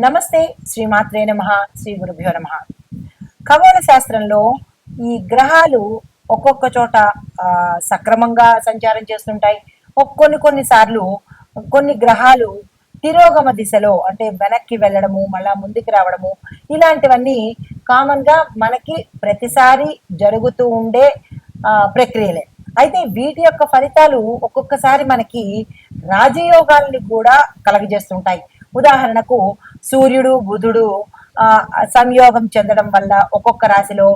నమస్తే. శ్రీమాత్రే నమః. శ్రీ గురుభ్యో నమః. ఖగోళ శాస్త్రంలో ఈ గ్రహాలు ఒక్కొక్క చోట సక్రమంగా సంచారం చేస్తుంటాయి. కొన్ని సార్లు కొన్ని గ్రహాలు తిరోగమ దిశలో అంటే వెనక్కి వెళ్ళడము, మళ్ళా ముందుకు రావడము, ఇలాంటివన్నీ కామన్ గా మనకి ప్రతిసారి జరుగుతూ ఉండే ప్రక్రియలే. అయితే వీటి యొక్క ఫలితాలు ఒక్కొక్కసారి మనకి రాజయోగాల్ని కూడా కలగజేస్తుంటాయి. ఉదాహరణకు సూర్యుడు బుధుడు సంయోగం చెందడం వల్ల ఒక్కొక్క రాశిలో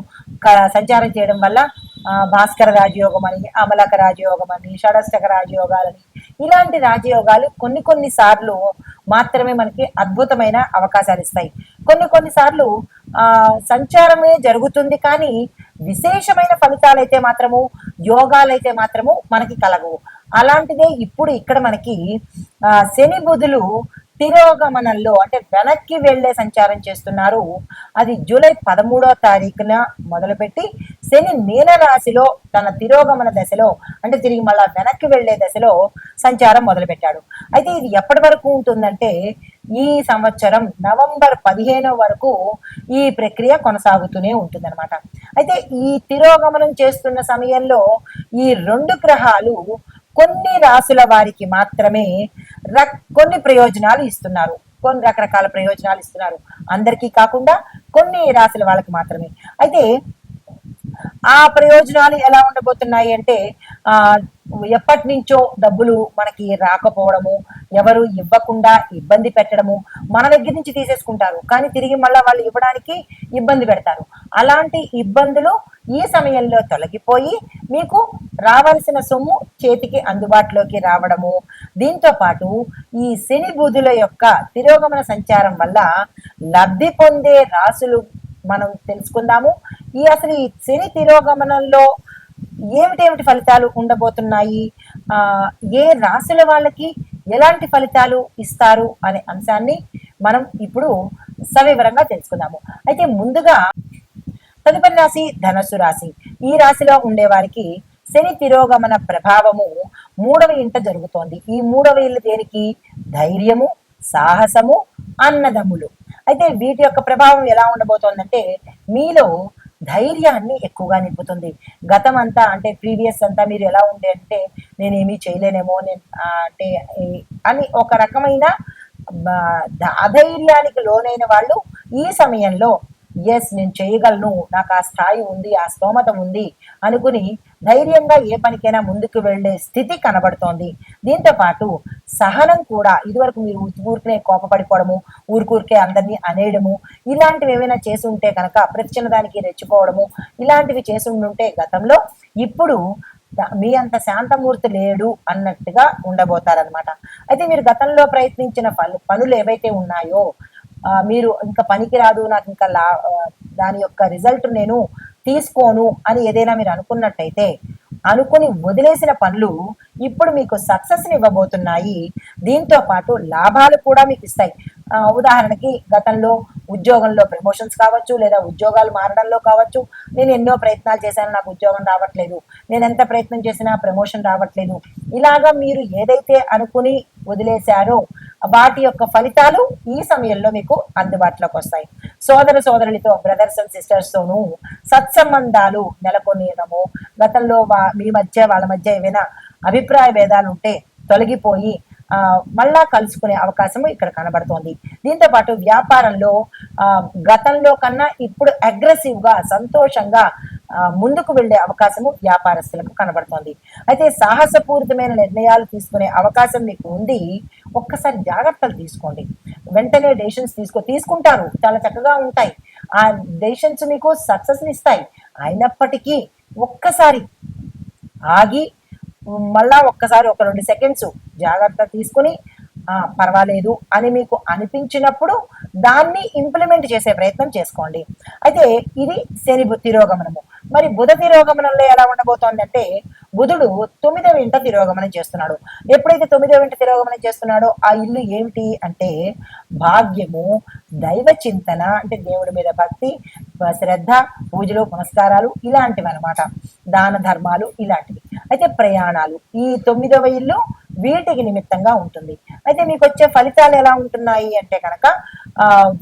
సంచారం చేయడం వల్ల భాస్కర రాజయోగం అని, అమలక రాజయోగం అని, షడష్టక రాజయోగాలని, ఇలాంటి రాజయోగాలు కొన్ని సార్లు మాత్రమే మనకి అద్భుతమైన అవకాశాలు ఇస్తాయి. కొన్ని సార్లు సంచారమే జరుగుతుంది కానీ విశేషమైన ఫలితాలైతే మాత్రము, యోగాలైతే మాత్రము మనకి కలగవు. అలాంటిదే ఇప్పుడు ఇక్కడ మనకి శని బుధులు తిరోగమనంలో అంటే వెనక్కి వెళ్లే సంచారం చేస్తున్నారు. అది జూలై 13వ తారీఖున మొదలుపెట్టి శని మీన రాశిలో తన తిరోగమన దశలో అంటే తిరిగి మళ్ళా వెనక్కి వెళ్లే దశలో సంచారం మొదలుపెట్టాడు. అయితే ఇది ఎప్పటి వరకు ఉంటుందంటే ఈ సంవత్సరం నవంబర్ 15 వరకు ఈ ప్రక్రియ కొనసాగుతూనే ఉంటుందన్నమాట. అయితే ఈ తిరోగమనం చేస్తున్న సమయంలో ఈ రెండు గ్రహాలు కొన్ని రాసుల వారికి మాత్రమే కొన్ని ప్రయోజనాలు ఇస్తున్నారు, కొన్ని రకరకాల ప్రయోజనాలు ఇస్తున్నారు. అందరికీ కాకుండా కొన్ని రాశుల వాళ్ళకి మాత్రమే. అయితే ఆ ప్రయోజనాలు ఎలా ఉండబోతున్నాయి అంటే ఎప్పటి నుంచో డబ్బులు మనకి రాకపోవడము, ఎవరు ఇవ్వకుండా ఇబ్బంది పెట్టడము, మన దగ్గర నుంచి తీసేసుకుంటారు కానీ తిరిగి మళ్ళీ వాళ్ళు ఇవ్వడానికి ఇబ్బంది పెడతారు. అలాంటి ఇబ్బందులు ఈ సమయంలో తొలగిపోయి మీకు రావాల్సిన సొమ్ము చేతికి అందుబాటులోకి రావడము, దీంతో పాటు ఈ శని బుధుల యొక్క తిరోగమన సంచారం వల్ల లబ్ధి పొందే రాసులు మనం తెలుసుకుందాము. అసలు ఈ శని తిరోగమనంలో ఏమిటేమిటి ఫలితాలు ఉండబోతున్నాయి, ఏ రాశుల వాళ్ళకి ఎలాంటి ఫలితాలు ఇస్తారు అనే అంశాన్ని మనం ఇప్పుడు సవివరంగా తెలుసుకుందాము. అయితే ముందుగా తదుపరి రాశి ధనస్సు రాశి. ఈ రాశిలో ఉండే వారికి శని తిరోగమన ప్రభావము 3వ ఇంట జరుగుతోంది. ఈ 3వ ఇల్లు దేనికి? ధైర్యము, సాహసము, అన్నదమ్ములు. అయితే వీటి యొక్క ప్రభావం ఎలా ఉండబోతోందంటే మీలో ధైర్యాన్ని ఎక్కువగా నింపుతుంది. గతం అంతా అంటే ప్రీవియస్ అంతా మీరు ఎలా ఉండే అంటే నేనేమీ చేయలేనేమో అంటే అని ఒక రకమైన అధైర్యానికి లోనైన వాళ్ళు ఈ సమయంలో నేను చేయగలను, నాకు ఆ స్థాయి ఉంది, ఆ స్తోమత ఉంది అనుకుని ధైర్యంగా ఏ పనికైనా ముందుకు వెళ్లే స్థితి కనబడుతోంది. దీంతో పాటు సహనం కూడా, ఇదివరకు మీరు ఊరికే కోపపడిపోవడము, ఊరికే అందరినీ అనేయడము, ఇలాంటివి ఏమైనా చేసి ఉంటే కనుక ప్రతి చిన్నదానికి రెచ్చిపోవడము, ఇలాంటివి చేసి ఉంటే గతంలో, ఇప్పుడు మీ అంత శాంతమూర్తి లేడు అన్నట్టుగా ఉండబోతారనమాట. అయితే మీరు గతంలో ప్రయత్నించిన పనులు ఏవైతే ఉన్నాయో మీరు ఇంకా పనికి రాదు, నాకు ఇంకా దాని యొక్క రిజల్ట్ నేను తీసుకోను అని ఏదైనా మీరు అనుకున్నట్టయితే అనుకుని వదిలేసిన పనులు ఇప్పుడు మీకు సక్సెస్ని ఇవ్వబోతున్నాయి. దీంతో పాటు లాభాలు కూడా మీకు ఇస్తాయి. ఉదాహరణకి గతంలో ఉద్యోగంలో ప్రమోషన్స్ కావచ్చు, లేదా ఉద్యోగాలు మారడంలో కావచ్చు, నేను ఎన్నో ప్రయత్నాలు చేశాను, నాకు ఉద్యోగం రావట్లేదు, నేను ఎంత ప్రయత్నం చేసినా ప్రమోషన్ రావట్లేదు, ఇలాగా మీరు ఏదైతే అనుకుని వదిలేశారో వాటి యొక్క ఫలితాలు ఈ సమయంలో మీకు అందుబాటులోకి వస్తాయి. సోదరులతో, బ్రదర్స్ అండ్ సిస్టర్స్ తోనూ సత్సంబంధాలు నెలకొనియడము, గతంలో మీ మధ్య వాళ్ళ మధ్య ఏవైనా అభిప్రాయ భేదాలు ఉంటే తొలగిపోయి మళ్ళా కలుసుకునే అవకాశము ఇక్కడ కనబడుతోంది. దీంతో పాటు వ్యాపారంలో గతంలో కన్నా ఇప్పుడు అగ్రెసివ్గా, సంతోషంగా ముందుకు వెళ్లే అవకాశము వ్యాపారస్తులకు కనబడుతోంది. అయితే సాహసపూరితమైన నిర్ణయాలు తీసుకునే అవకాశం మీకు ఉంది. ఒక్కసారి జాగ్రత్తలు తీసుకోండి. వెంటనే డెసిషన్స్ తీసుకుంటారు, చాలా చక్కగా ఉంటాయి, ఆ డెసిషన్స్ మీకు సక్సెస్ని ఇస్తాయి. అయినప్పటికీ ఒక్కసారి ఆగి మళ్ళా ఒక్కసారి ఒక 2 సెకండ్స్ జాగ్రత్త తీసుకుని పర్వాలేదు అని మీకు అనిపించినప్పుడు దాన్ని ఇంప్లిమెంట్ చేసే ప్రయత్నం చేసుకోండి. అయితే ఇది శని తిరోగమనము. మరి బుధ తిరోగమనంలో ఎలా ఉండబోతోంది అంటే బుధుడు 9వ ఇంట తిరోగమనం చేస్తున్నాడు. ఎప్పుడైతే 9వ ఇంట తిరోగమనం చేస్తున్నాడో ఆ ఇల్లు ఏమిటి అంటే భాగ్యము, దైవ చింతన అంటే దేవుడి మీద భక్తి, శ్రద్ధ, పూజలు, పునస్కారాలు ఇలాంటివి అనమాట, దాన ధర్మాలు ఇలాంటివి. అయితే ప్రయాణాలు, ఈ 9వ ఇల్లు వీటికి నిమిత్తంగా ఉంటుంది. అయితే మీకు వచ్చే ఫలితాలు ఎలా ఉంటున్నాయి అంటే కనుక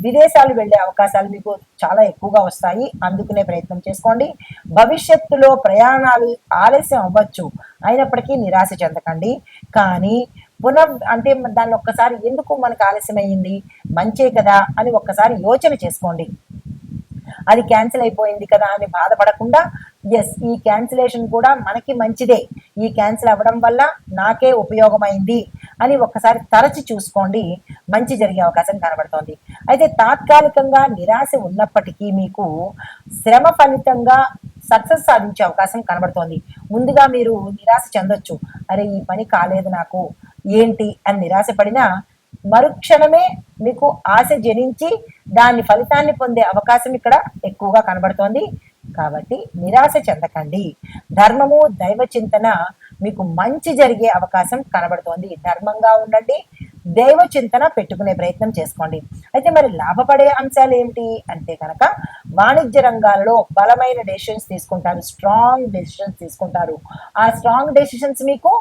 విదేశాలు వెళ్ళే అవకాశాలు మీకు చాలా ఎక్కువగా వస్తాయి. అందుకునే ప్రయత్నం చేసుకోండి. భవిష్యత్తులో ప్రయాణాలు ఆలస్యం అవ్వచ్చు, అయినప్పటికీ నిరాశ చెందకండి. కానీ అంటే దాన్ని ఒక్కసారి ఎందుకు మనకు ఆలస్యమయ్యింది, మంచే కదా అని ఒక్కసారి యోచన చేసుకోండి. అది క్యాన్సిల్ అయిపోయింది కదా అని బాధపడకుండా, ఎస్ ఈ క్యాన్సిలేషన్ కూడా మనకి మంచిదే, ఈ క్యాన్సిల్ అవ్వడం వల్ల నాకే ఉపయోగమైంది అని ఒక్కసారి తరచి చూసుకోండి. మంచి జరిగే అవకాశం కనబడుతోంది. అయితే తాత్కాలికంగా నిరాశ ఉన్నప్పటికీ మీకు శ్రమ ఫలితంగా సక్సెస్ సాధించే అవకాశం కనబడుతోంది. ముందుగా మీరు నిరాశ చెందొచ్చు, అరే ఈ పని కాలేదు నాకు ఏంటి అని నిరాశపడినా మరుక్షణమే మీకు ఆశ జనించి దాని ఫలితాన్ని పొందే అవకాశం ఇక్కడ ఎక్కువగా కనబడుతోంది. కాబట్టి నిరాశ చెందకండి. ధర్మము దైవ చింతన మీకు మంచి జరిగే అవకాశం కనబడుతోంది. ధర్మంగా ఉండండి, దైవ చింతన పెట్టుకునే ప్రయత్నం చేసుకోండి. అయితే మరి లాభపడే అంశాలు ఏమిటి అంటే కనుక వాణిజ్య రంగాలలో బలమైన డెసిషన్స్ తీసుకుంటారు, స్ట్రాంగ్ డెసిషన్స్ తీసుకుంటారు. ఆ స్ట్రాంగ్ డెసిషన్స్ మీకు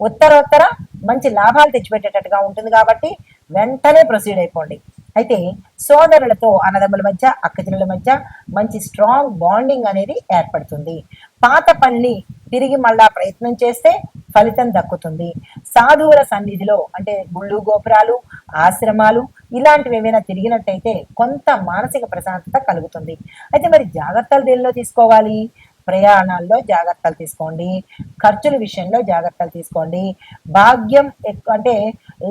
ఉత్తరోత్తర మంచి లాభాలు తెచ్చిపెట్టేటట్టుగా ఉంటుంది. కాబట్టి వెంటనే ప్రొసీడ్ అయిపోండి. అయితే సోదరులతో, అన్నదమ్ముల మధ్య, అక్కచెల్లెల మధ్య మంచి స్ట్రాంగ్ బాండింగ్ అనేది ఏర్పడుతుంది. పాత పనిని తిరిగి మళ్ళా ప్రయత్నం చేస్తే ఫలితం దక్కుతుంది. సాధువుల సన్నిధిలో అంటే గుళ్ళు గోపురాలు, ఆశ్రమాలు ఇలాంటివి ఏమైనా తిరిగినట్టయితే కొంత మానసిక ప్రశాంతత కలుగుతుంది. అయితే మరి జాగ్రత్తలు దేనిలో తీసుకోవాలి? ప్రయాణాల్లో జాగ్రత్తలు తీసుకోండి, ఖర్చుల విషయంలో జాగ్రత్తలు తీసుకోండి. భాగ్యం ఎక్కువ అంటే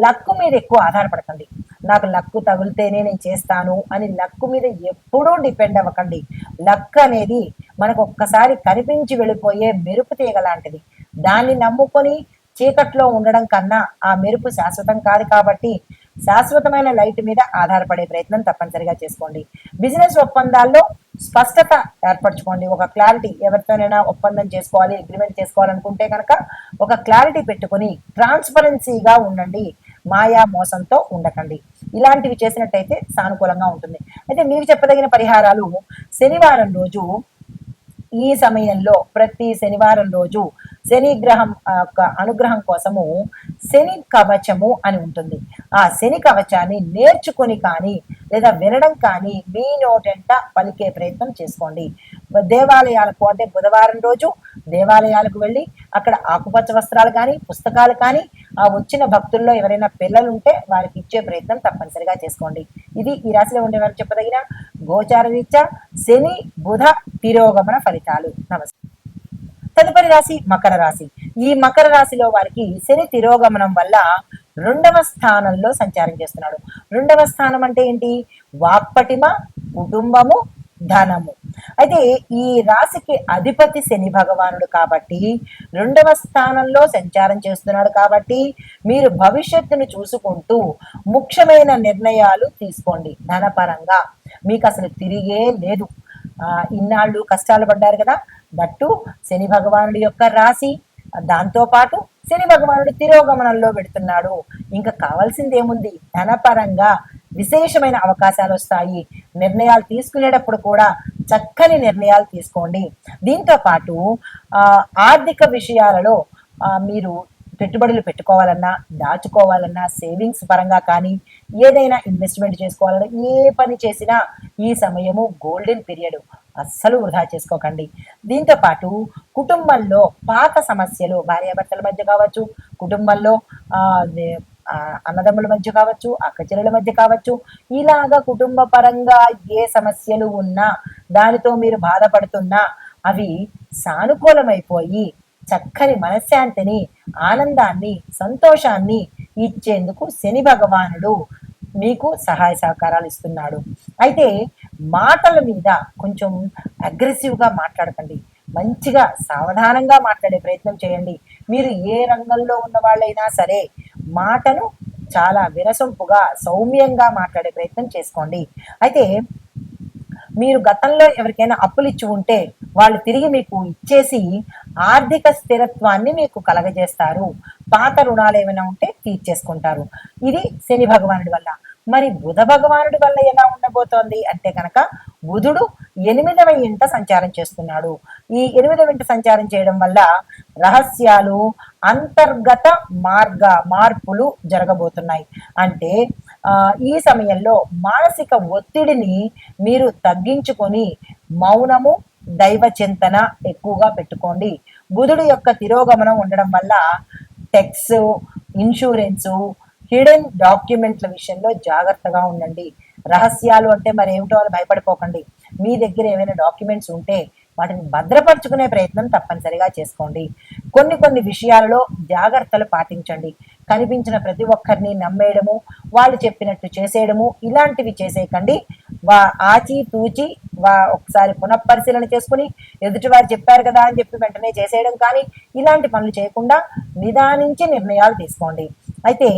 లక్కు మీద ఎక్కువ ఆధారపడకండి. నాకు లక్కు తగిలితేనే నేను చేస్తాను అని లక్కు మీద ఎప్పుడూ డిపెండ్ అవ్వకండి. లక్ అనేది మనకు ఒక్కసారి కనిపించి వెళ్ళిపోయే మెరుపు తీగ లాంటిది. దాన్ని నమ్ముకొని చీకట్లో ఉండడం కన్నా ఆ మెరుపు శాశ్వతం కాదు. కాబట్టి శాశ్వతమైన లైట్ మీద ఆధారపడే ప్రయత్నం తప్పనిసరిగా చేసుకోండి. బిజినెస్ ఒప్పందాల్లో స్పష్టత ఏర్పరచుకోండి. ఒక క్లారిటీ, ఎవరితోనైనా ఒప్పందం చేసుకోవాలి, అగ్రిమెంట్ చేసుకోవాలనుకుంటే కనుక ఒక క్లారిటీ పెట్టుకొని ట్రాన్స్పరెన్సీగా ఉండండి. మాయా మోసంతో ఉండకండి. ఇలాంటివి చేసినట్టయితే సానుకూలంగా ఉంటుంది. అయితే మీకు చెప్పదగిన పరిహారాలు, శనివారం రోజు ఈ సమయంలో ప్రతి శనివారం రోజు శని గ్రహం యొక్క అనుగ్రహం కోసము శని కవచము అని ఉంటుంది. ఆ శని కవచాన్ని నేర్చుకొని కానీ లేదా వినడం కానీ మీ నోటెంట పలికే ప్రయత్నం చేసుకోండి. దేవాలయాలకు అంటే బుధవారం రోజు దేవాలయాలకు వెళ్ళి అక్కడ ఆకుపచ్చ వస్త్రాలు కానీ పుస్తకాలు కానీ ఆ వచ్చిన భక్తుల్లో ఎవరైనా పిల్లలు ఉంటే వారికి ఇచ్చే ప్రయత్నం తప్పనిసరిగా చేసుకోండి. ఇది ఈ రాశిలో ఉండే వారికి చెప్పదగిన గోచార రీత్యా శని బుధ తిరోగమన ఫలితాలు. నమస్తే. తదుపరి రాశి మకర రాశి. ఈ మకర రాశిలో వారికి శని తిరోగమనం వల్ల 2వ స్థానంలో సంచారం చేస్తున్నాడు. 2వ స్థానం అంటే ఏంటి? వాక్పటిమ, కుటుంబము, ధనము. అయితే ఈ రాశికి అధిపతి శని భగవానుడు కాబట్టి 2వ స్థానంలో సంచారం చేస్తున్నాడు. కాబట్టి మీరు భవిష్యత్తును చూసుకుంటూ ముఖ్యమైన నిర్ణయాలు తీసుకోండి. ధనపరంగా మీకు అసలు తిరిగే లేదు. ఇన్నాళ్ళు కష్టాలు పడ్డారు కదా, దట్టు శని భగవానుడి యొక్క రాశి, దాంతోపాటు శని భగవానుడు తిరోగమనంలో పెడుతున్నాడు. ఇంకా కావాల్సింది ఏముంది? ధనపరంగా విశేషమైన అవకాశాలు వస్తాయి. నిర్ణయాలు తీసుకునేటప్పుడు కూడా చక్కని నిర్ణయాలు తీసుకోండి. దీంతో పాటు ఆర్థిక విషయాలలో మీరు పెట్టుబడులు పెట్టుకోవాలన్నా, దాచుకోవాలన్నా, సేవింగ్స్ పరంగా కానీ ఏదైనా ఇన్వెస్ట్మెంట్ చేసుకోవాలన్నా, ఏ పని చేసినా ఈ సమయము గోల్డెన్ పీరియడ్. అస్సలు వృధా చేసుకోకండి. దీంతో పాటు కుటుంబంలో పాత సమస్యలు, భార్యాభర్తల మధ్య కావచ్చు, కుటుంబంలో అన్నదమ్ముల మధ్య కావచ్చు, అక్కచెల్లెల మధ్య కావచ్చు, ఇలాగా కుటుంబ పరంగా ఏ సమస్యలు ఉన్నా, దానితో మీరు బాధపడుతున్నా అవి సానుకూలమైపోయి చక్కని మనశ్శాంతిని, ఆనందాన్ని, సంతోషాన్ని ఇచ్చేందుకు శని భగవానుడు మీకు సహాయ సహకారాలు ఇస్తున్నాడు. అయితే మాటల మీద కొంచెం అగ్రెసివ్గా మాట్లాడకండి. మంచిగా సావధానంగా మాట్లాడే ప్రయత్నం చేయండి. మీరు ఏ రంగంలో ఉన్న వాళ్ళైనా సరే మాటను చాలా వినసొంపుగా, సౌమ్యంగా మాట్లాడే ప్రయత్నం చేసుకోండి. అయితే మీరు గతంలో ఎవరికైనా అప్పులు ఇచ్చి ఉంటే వాళ్ళు తిరిగి మీకు ఇచ్చేసి ఆర్థిక స్థిరత్వాన్ని మీకు కలగజేస్తారు. పాత రుణాలు ఏమైనా ఉంటే తీర్చేసుకుంటారు. ఇది శని భగవానుడి వల్ల. మరి బుధ భగవానుడి వల్ల ఎలా ఉండబోతోంది అంటే కనుక బుధుడు 8వ ఇంట సంచారం చేస్తున్నాడు. ఈ 8వ ఇంట సంచారం చేయడం వల్ల రహస్యాలు, అంతర్గత మార్పులు జరగబోతున్నాయి. అంటే ఈ సమయంలో మానసిక ఒత్తిడిని మీరు తగ్గించుకొని మౌనము, దైవ చింతన ఎక్కువగా పెట్టుకోండి. బుధుడు యొక్క తిరోగమనం ఉండడం వల్ల టెక్స్, ఇన్సూరెన్సు, హిడెన్ డాక్యుమెంట్ల విషయంలో జాగ్రత్తగా ఉండండి. రహస్యాలు అంటే మరి ఏమిటో అని భయపడిపోకండి. మీ దగ్గర ఏమైనా డాక్యుమెంట్స్ ఉంటే వాటిని భద్రపరుచుకునే ప్రయత్నం తప్పనిసరిగా చేసుకోండి. కొన్ని విషయాలలో జాగ్రత్తలు పాటించండి. కనిపించిన ప్రతి ఒక్కరిని నమ్మేయడము, వాళ్ళు చెప్పినట్టు చేసేయడము ఇలాంటివి చేసేయకండి. ఆచితూచి ఒకసారి పునఃపరిశీలన చేసుకుని ఎదుటివారు చెప్పారు కదా అని చెప్పి వెంటనే చేసేయడం కానీ ఇలాంటి పనులు చేయకుండా నిదానించి నిర్ణయాలు తీసుకోండి. అయితే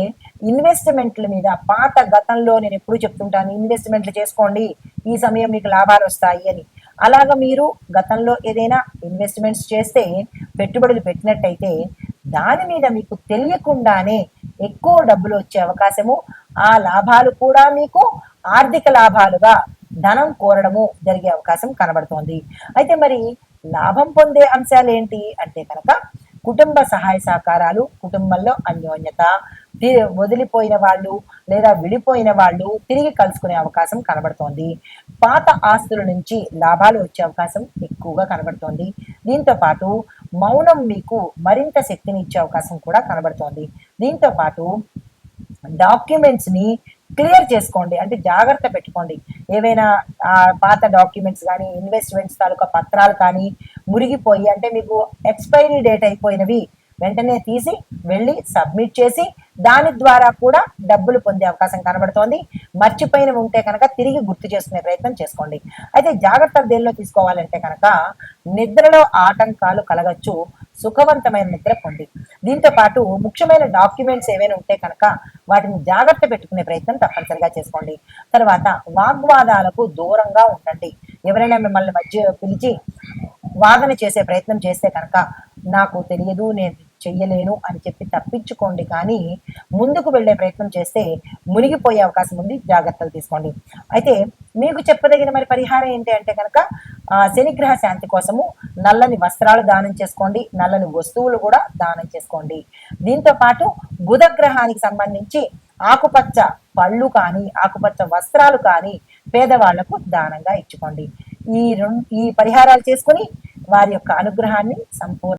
ఇన్వెస్ట్మెంట్ల మీద పాత గతంలో నేను ఎప్పుడు చెప్తుంటాను, ఇన్వెస్ట్మెంట్లు చేసుకోండి, ఈ సమయం మీకు లాభాలు వస్తాయి అని. అలాగ మీరు గతంలో ఏదైనా ఇన్వెస్ట్మెంట్స్ చేస్తే, పెట్టుబడులు పెట్టినట్టయితే దాని మీద మీకు తెలియకుండానే ఎక్కువ డబ్బులు వచ్చే అవకాశము, ఆ లాభాలు కూడా మీకు ఆర్థిక లాభాలుగా ధనం కోరడము జరిగే అవకాశం కనబడుతోంది. అయితే మరి లాభం పొందే అంశాలు ఏంటి అంటే కనుక కుటుంబ సహాయ సహకారాలు, కుటుంబంలో అన్యోన్యత, వదిలిపోయిన వాళ్ళు లేదా విడిపోయిన వాళ్ళు తిరిగి కలుసుకునే అవకాశం కనబడుతోంది. పాత ఆస్తుల నుంచి లాభాలు వచ్చే అవకాశం ఎక్కువగా కనబడుతోంది. దీంతో పాటు మౌనం మీకు మరింత శక్తిని ఇచ్చే అవకాశం కూడా కనబడుతోంది. దీంతో పాటు డాక్యుమెంట్స్ని క్లియర్ చేసుకోండి, అంటే జాగ్రత్త పెట్టుకోండి. ఏవైనా పాత డాక్యుమెంట్స్ కానీ, ఇన్వెస్ట్మెంట్స్ తాలూకా పత్రాలు కానీ మురిగిపోయి, అంటే మీకు ఎక్స్పైరీ డేట్ అయిపోయినవి వెంటనే తీసి వెళ్ళి సబ్మిట్ చేసి దాని ద్వారా కూడా డబ్బులు పొందే అవకాశం కనబడుతోంది. మర్చిపోయినవి ఉంటే కనుక తిరిగి గుర్తు చేసుకునే ప్రయత్నం చేసుకోండి. అయితే జాగ్రత్తలు దేనిలో తీసుకోవాలంటే కనుక నిద్రలో ఆటంకాలు కలగచ్చు, సుఖవంతమైన నిద్ర పొంది. దీంతో పాటు ముఖ్యమైన డాక్యుమెంట్స్ ఏవైనా ఉంటే కనుక వాటిని జాగ్రత్త పెట్టుకునే ప్రయత్నం తప్పనిసరిగా చేసుకోండి. తర్వాత వాగ్వాదాలకు దూరంగా ఉండండి. ఎవరైనా మిమ్మల్ని మధ్య పిలిచి వాదన చేసే ప్రయత్నం చేస్తే కనుక నాకు తెలియదు, నేను చెయ్యలేను అని చెప్పి తప్పించుకోండి. కానీ ముందుకు వెళ్ళే ప్రయత్నం చేస్తే మునిగిపోయే అవకాశం ఉంది, జాగ్రత్తలు తీసుకోండి. అయితే మీకు చెప్పదగిన మరి పరిహారం ఏంటి అంటే కనుక శనిగ్రహ శాంతి కోసము నల్లని వస్త్రాలు దానం చేసుకోండి, నల్లని వస్తువులు కూడా దానం చేసుకోండి. దీంతో పాటు బుధగ్రహానికి సంబంధించి ఆకుపచ్చ పళ్ళు కానీ, ఆకుపచ్చ వస్త్రాలు కానీ పేదవాళ్లకు దానంగా ఇచ్చుకోండి. ఈ పరిహారాలు చేసుకుని వారి యొక్క అనుగ్రహాన్ని సంపూర్ణ